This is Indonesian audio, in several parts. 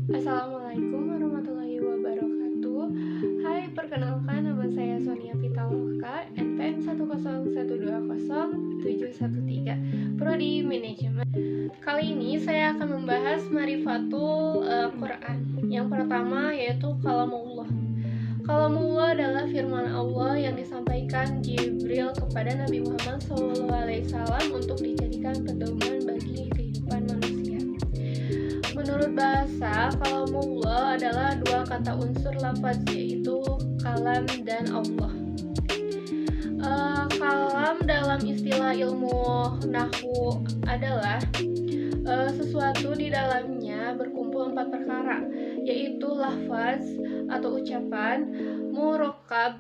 Assalamualaikum warahmatullahi wabarakatuh. Hai, perkenalkan nama saya Sonia Pitaloka, NPM 101207113, Prodi Manajemen. Kali ini saya akan membahas Marifatul Quran. Yang pertama yaitu Kalamullah. Kalamullah adalah firman Allah yang disampaikan Jibril kepada Nabi Muhammad SAW untuk dijadikan pedoman bagi kehidupan manusia. Menurut bahasa, kalamullah adalah dua kata unsur lafaz, yaitu kalam dan Allah. Kalam dalam istilah ilmu nahwu adalah sesuatu di dalamnya berkumpul 4 perkara, yaitu lafaz atau ucapan, murakkab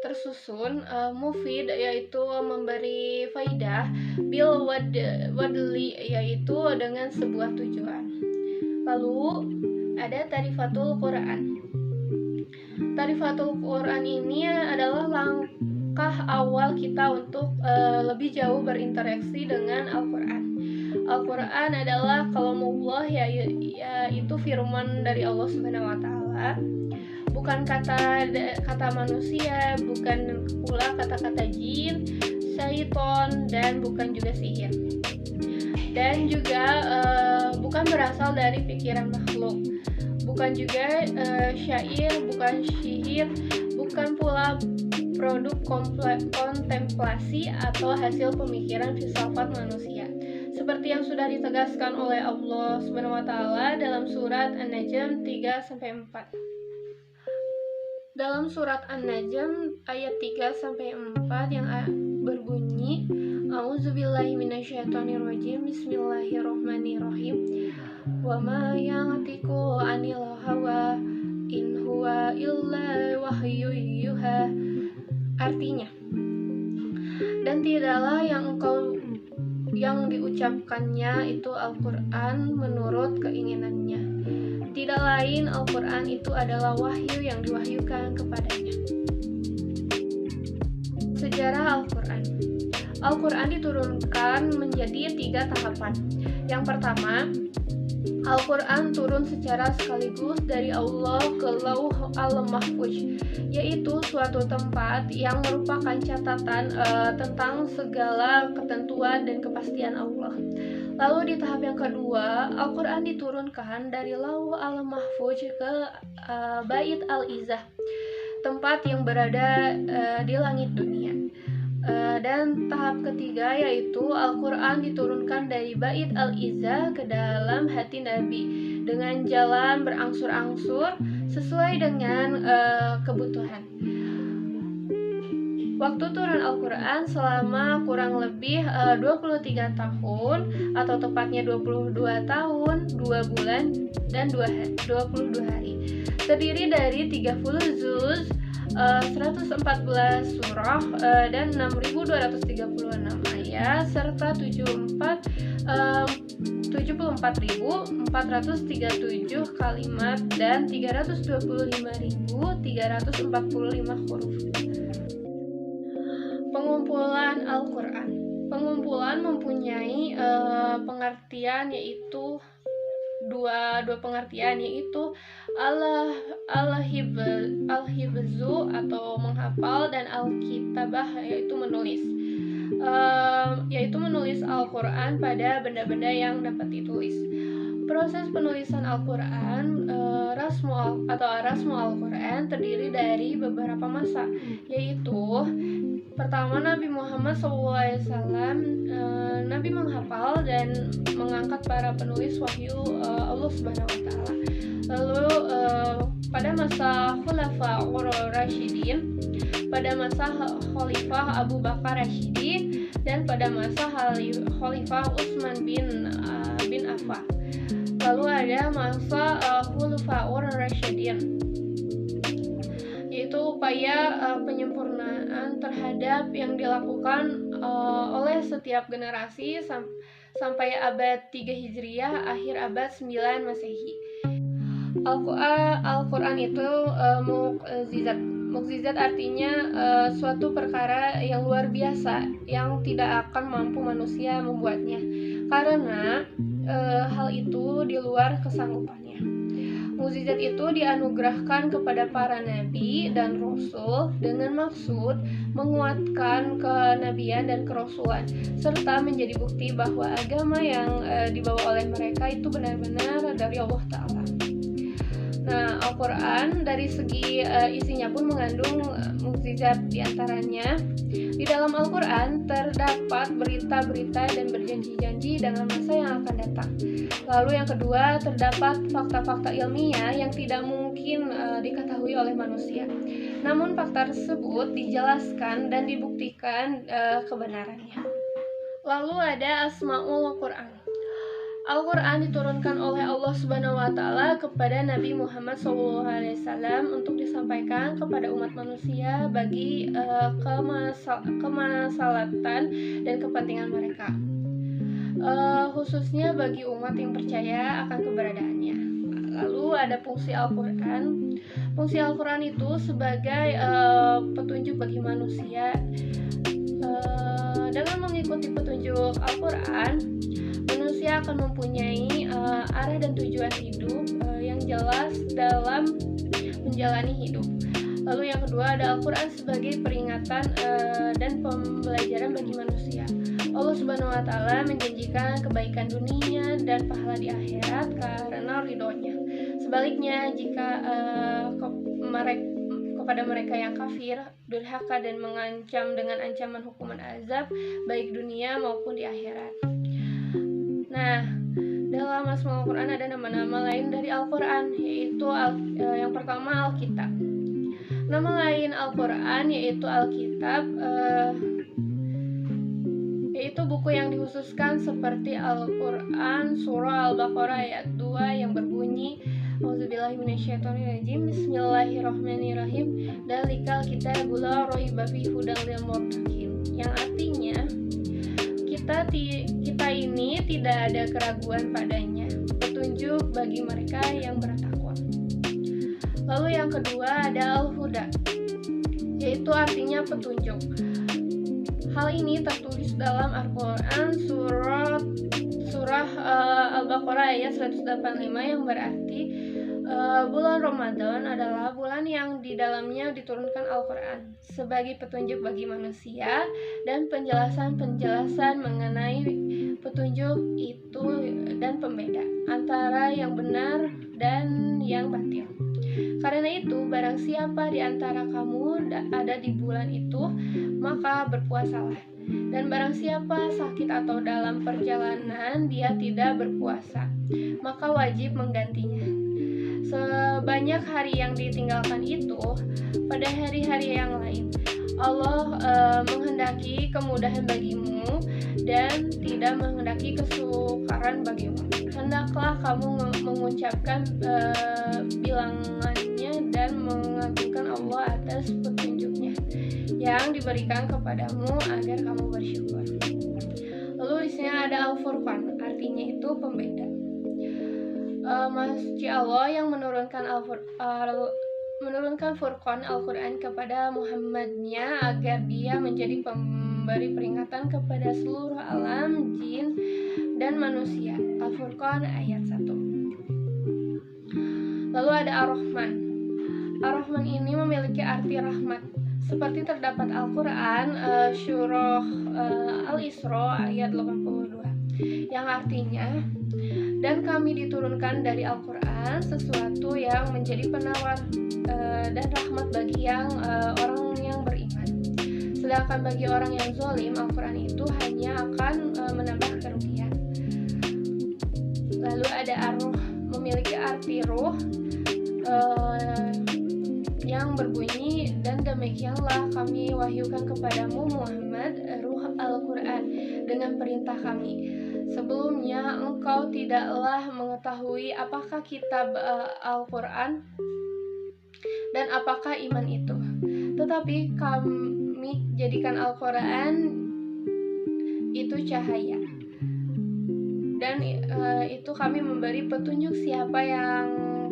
tersusun, mufid yaitu memberi faidah, bil wadli yaitu dengan sebuah tujuan. Lalu ada Tarifatul Quran. Tarifatul Quran ini adalah langkah awal kita untuk lebih jauh berinteraksi dengan Al-Quran. Al-Quran adalah kalamullah, yaitu firman dari Allah Subhanahu wa taala. Bukan kata manusia, bukan pula kata-kata jin, syaiton, dan bukan juga sihir. Dan juga bukan berasal dari pikiran makhluk. Bukan juga syair, bukan sihir, bukan pula produk kontemplasi atau hasil pemikiran filsafat manusia. Seperti yang sudah ditegaskan oleh Allah Subhanahu wa taala dalam surat An-Najm 3-4. Dalam surat An-Najm ayat 3-4 yang berbunyi, A'udzubillahi minasyaitonirrajim, Bismillahirrahmanirrahim. Wa ma yantiqu 'anil hawa in huwa illa wahyu yuha. Artinya, dan tidaklah yang diucapkannya itu Al-Quran menurut keinginannya. Tidak lain Al-Quran itu adalah wahyu yang diwahyukan kepadanya. Sejarah Al-Quran. Al-Quran diturunkan menjadi 3 tahapan. Yang pertama, Al-Quran turun secara sekaligus dari Allah ke Lauh Al-Mahfuz, yaitu suatu tempat yang merupakan catatan tentang segala ketentuan dan kepastian Allah. Lalu di tahap yang kedua, Al-Quran diturunkan dari Lauh Al-Mahfuz ke Bait Al-Izzah, tempat yang berada di langit dunia. Dan tahap ketiga yaitu Al-Quran diturunkan dari Bait Al-Izzah ke dalam hati Nabi dengan jalan berangsur-angsur sesuai dengan kebutuhan. Waktu turun Al-Quran selama kurang lebih 23 tahun, atau tepatnya 22 tahun, 2 bulan, dan 22 hari. Terdiri dari 30 juz, 114 surah, dan 6.236 ayat, serta 74.437 kalimat, dan 325.345 huruf. Pengumpulan Al-Quran. Pengumpulan mempunyai pengertian, yaitu dua pengertian, yaitu al-hibzu atau menghafal, dan al-kitabah yaitu menulis. Yaitu menulis Al-Quran pada benda-benda yang dapat ditulis. Proses penulisan Al-Quran, rasmu Al-Quran terdiri dari beberapa masa, yaitu pertama, Nabi Muhammad SAW, Nabi menghafal dan mengangkat para penulis wahyu Allah Subhanahu wa taala. Lalu pada masa Khulafaur Rasyidin, pada masa Khalifah Abu Bakar Rasyidin, dan pada masa Khalifah Utsman bin Affan. Lalu ada masa Khulafaur Rasyidin, yaitu upaya penyempurnaan terhadap yang dilakukan oleh setiap generasi sampai abad 3 Hijriah, akhir abad 9 Masehi. Al-Quran itu mukjizat. Mukjizat artinya suatu perkara yang luar biasa yang tidak akan mampu manusia membuatnya, karena hal itu di luar kesanggupannya. Mukjizat itu dianugerahkan kepada para nabi dan rasul dengan maksud menguatkan kenabian dan kerasulan, serta menjadi bukti bahwa agama yang dibawa oleh mereka itu benar-benar dari Allah Ta'ala. Nah, Al-Quran dari segi isinya pun mengandung mukjizat diantaranya. Di dalam Al-Quran terdapat berita-berita dan berjanji-janji dengan masa yang akan datang. Lalu yang kedua, terdapat fakta-fakta ilmiah yang tidak mungkin diketahui oleh manusia. Namun fakta tersebut dijelaskan dan dibuktikan kebenarannya. Lalu ada Asmaul Quran. Al-Quran diturunkan oleh Allah Subhanahu wa Ta'ala kepada Nabi Muhammad SAW untuk disampaikan kepada umat manusia bagi kemaslahatan dan kepentingan mereka, khususnya bagi umat yang percaya akan keberadaannya. Lalu ada fungsi Al-Quran. Fungsi Al-Quran itu sebagai petunjuk bagi manusia. Dengan mengikuti petunjuk Al-Quran, manusia akan mempunyai arah dan tujuan hidup yang jelas dalam menjalani hidup. Lalu yang kedua ada Al-Quran sebagai peringatan dan pembelajaran bagi manusia. Allah Subhanahu wa Ta'ala menjanjikan kebaikan dunia dan pahala di akhirat karena ridhonya. Sebaliknya, jika kepada mereka yang kafir, durhaka dan mengancam dengan ancaman hukuman azab baik dunia maupun di akhirat. Nah, dalam Asmaul Quran ada nama-nama lain dari Al-Quran, yaitu yang pertama Alkitab. Nama lain Al-Quran yaitu Alkitab, yaitu buku yang dikhususkan seperti Al-Quran surah Al-Baqarah ayat 2 yang berbunyi Auzubillahi minasyaitonirrajim, Bismillahirrahmanirrahim, Dalikal kitabul la raiba fihi hudal lil muttaqin, yang artinya kita ini tidak ada keraguan padanya, petunjuk bagi mereka yang bertakwa. Lalu yang kedua ada Al-Huda, yaitu artinya petunjuk. Hal ini tertulis dalam Al-Quran surah Al-Baqarah ayat 185 yang berarti bulan Ramadan adalah bulan yang di dalamnya diturunkan Al-Quran sebagai petunjuk bagi manusia dan penjelasan mengenai petunjuk itu dan pembeda antara yang benar dan yang batil. Karena itu, barang siapa di antara kamu ada di bulan itu, maka berpuasalah. Dan barang siapa sakit atau dalam perjalanan dia tidak berpuasa, maka wajib menggantinya. Sebanyak hari yang ditinggalkan itu, pada hari-hari yang lain, Allah menghendaki kemudahan bagimu dan tidak menghendaki kesukaran bagimu. Hendaklah kamu mengucapkan bilangannya dan mengagungkan Allah atas petunjuknya yang diberikan kepadamu agar kamu bersyukur. Lalu di sini ada Al-Furqan, artinya itu pembeda. Masjid Allah yang menurunkan Furqan Al-Quran kepada Muhammadnya agar dia menjadi pemberi peringatan kepada seluruh alam, jin, dan manusia. Al-Furqan ayat 1. Lalu ada Ar-Rahman. Ar-Rahman ini memiliki arti rahmat, seperti terdapat Al-Quran surah Al-Isra ayat 82, yang artinya, dan kami diturunkan dari Al-Quran sesuatu yang menjadi penawar dan rahmat bagi orang yang beriman. Sedangkan bagi orang yang zalim, Al-Quran itu hanya akan menambah kerugian. Lalu ada Ar-Ruh, memiliki arti ruh yang berbunyi, dan demikianlah kami wahyukan kepadamu Muhammad ruh Al-Quran dengan perintah kami. Sebelumnya engkau tidaklah mengetahui apakah kitab Al-Quran dan apakah iman itu. Tetapi kami jadikan Al-Quran itu cahaya, dan itu kami memberi petunjuk siapa yang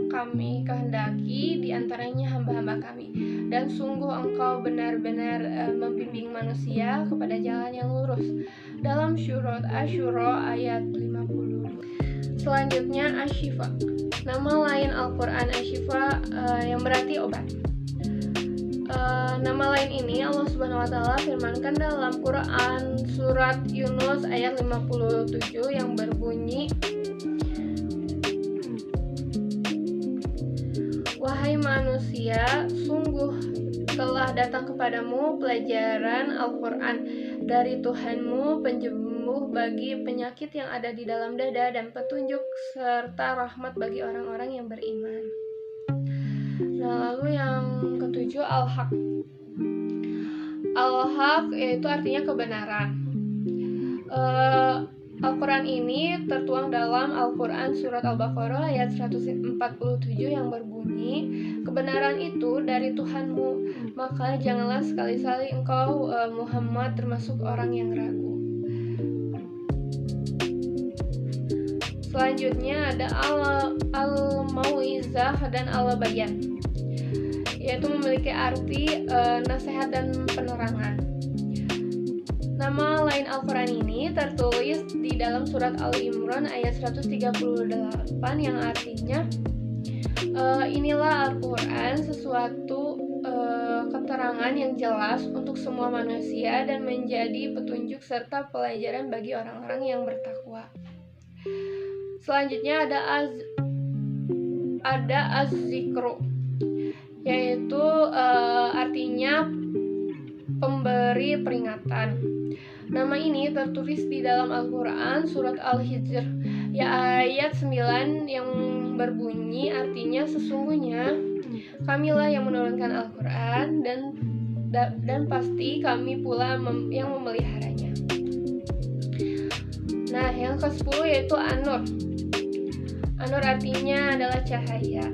kami kehendaki di antaranya hamba-hamba kami. Dan sungguh engkau benar-benar membimbing manusia kepada jalan yang lurus. Dalam surat Asy-Syura ayat 50. Selanjutnya Asy-Syifa. Nama lain Al-Quran Asy-Syifa yang berarti obat. Nama lain ini Allah Subhanahu wa taala firmankan dalam Quran surat Yunus ayat 57 yang berbunyi, "Wahai manusia, sungguh telah datang kepadamu pelajaran Al-Quran dari Tuhanmu, penyembuh bagi penyakit yang ada di dalam dada dan petunjuk serta rahmat bagi orang-orang yang beriman." Nah, lalu yang ketujuh Al-Haq. Al-Haq yaitu artinya kebenaran. Al-Quran ini tertuang dalam Al-Quran surat Al-Baqarah ayat 147 yang berbunyi, "Kebenaran itu dari Tuhanmu, maka janganlah sekali-kali engkau Muhammad termasuk orang yang ragu." Selanjutnya ada Al-Mau'izah dan Al-Bayan, yaitu memiliki arti nasihat dan penerangan. Nama lain Al-Quran ini tertulis di dalam surat Al-Imran ayat 138 yang artinya, "Inilah Al-Quran, sesuatu keterangan yang jelas untuk semua manusia dan menjadi petunjuk serta pelajaran bagi orang-orang yang bertakwa." Selanjutnya ada Az-Zikru, yaitu artinya pemberi peringatan. Nama ini tertulis di dalam Al-Quran surat Al-Hijr ya ayat 9 yang berbunyi artinya, "Sesungguhnya kamilah yang menurunkan Al-Quran dan pasti kami pula yang memeliharanya." Nah, yang ke-10 yaitu An-Nur. An-Nur artinya adalah cahaya.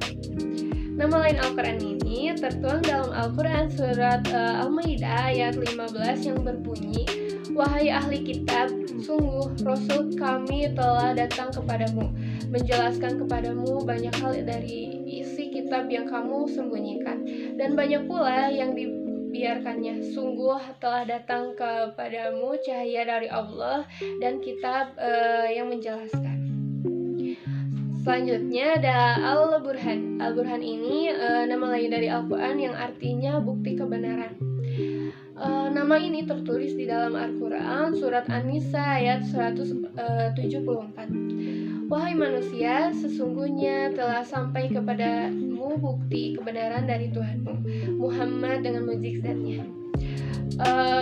Nama lain Al-Quran ini tertuang dalam Al-Quran surat Al-Maidah ayat 15 yang berbunyi, "Wahai ahli kitab, sungguh Rasul kami telah datang kepadamu, menjelaskan kepadamu banyak hal dari isi kitab yang kamu sembunyikan, dan banyak pula yang dibiarkannya. Sungguh telah datang kepadamu cahaya dari Allah dan kitab yang menjelaskan." Selanjutnya ada Al-Burhan. Al-Burhan ini nama lain dari Al-Quran yang artinya bukti kebenaran. Nama ini tertulis di dalam Al-Quran surat An-Nisa ayat 174. "Wahai manusia, sesungguhnya telah sampai kepadamu bukti kebenaran dari Tuhanmu, Muhammad dengan mukjizatnya.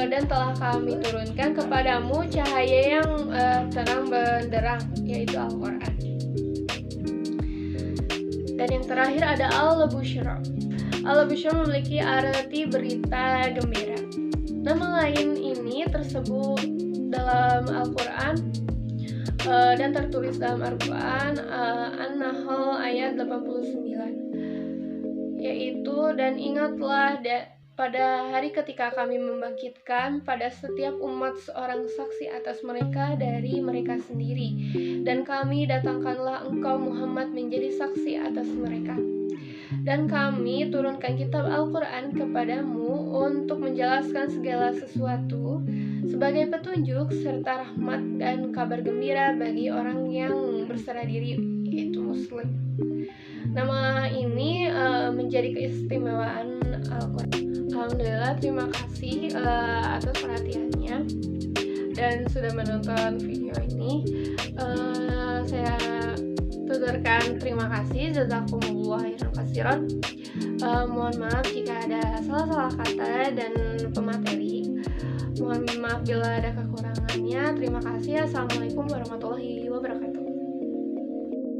Dan telah kami turunkan kepadamu cahaya yang terang benderang, yaitu Al-Quran." Dan yang terakhir ada Al-Busyra. Al-Busyra memiliki arti berita gembira. Nama lain ini tersebut dalam Al-Quran dan tertulis dalam Al-Quran An-Nahl ayat 89, yaitu, "Dan ingatlah pada hari ketika kami membangkitkan pada setiap umat seorang saksi atas mereka dari mereka sendiri, dan kami datangkanlah engkau Muhammad menjadi saksi atas mereka. Dan kami turunkan kitab Al-Quran kepadamu untuk menjelaskan segala sesuatu sebagai petunjuk serta rahmat dan kabar gembira bagi orang yang berserah diri, yaitu Muslim." Nama ini menjadi keistimewaan Al-Quran. Alhamdulillah, terima kasih atas perhatiannya dan sudah menonton video ini. Saya tuturkan terima kasih, jazakumullah khairan katsiran. Mohon maaf jika ada salah-salah kata dan pemateri. Mohon maaf bila ada kekurangannya. Terima kasih. Assalamualaikum warahmatullahi wabarakatuh.